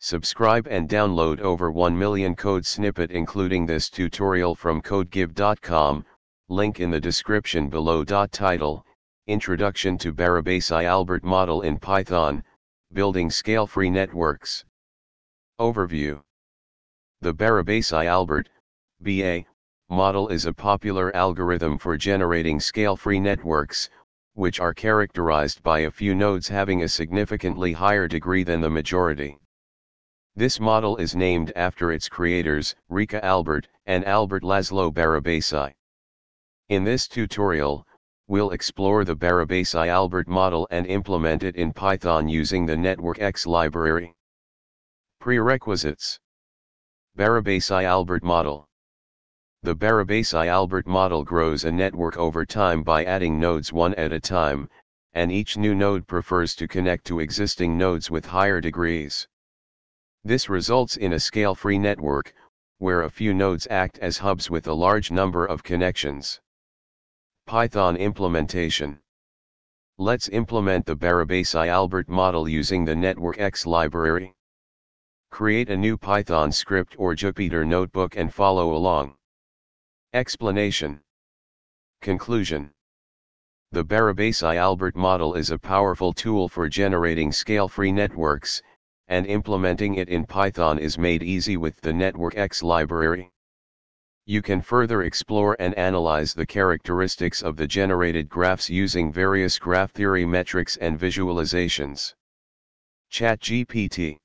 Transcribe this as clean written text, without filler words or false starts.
Subscribe and download over 1 million code snippet including this tutorial from codegive.com, link in the description below. Title, Introduction to Barabási-Albert Model in Python, Building Scale-Free Networks. Overview. The Barabási-Albert (BA) model is a popular algorithm for generating scale-free networks, which are characterized by a few nodes having a significantly higher degree than the majority. This model is named after its creators, Réka Albert and Albert-László Barabási. In this tutorial, we'll explore the Barabási-Albert model and implement it in Python using the NetworkX library. Prerequisites. Barabási-Albert model. The Barabási-Albert model grows a network over time by adding nodes one at a time, and each new node prefers to connect to existing nodes with higher degrees. This results in a scale-free network, where a few nodes act as hubs with a large number of connections. Python implementation. Let's implement the Barabási-Albert model using the NetworkX library. Create a new Python script or Jupyter notebook and follow along. Explanation. Conclusion. The Barabási-Albert model is a powerful tool for generating scale-free networks, and implementing it in Python is made easy with the NetworkX library. You can further explore and analyze the characteristics of the generated graphs using various graph theory metrics and visualizations. ChatGPT.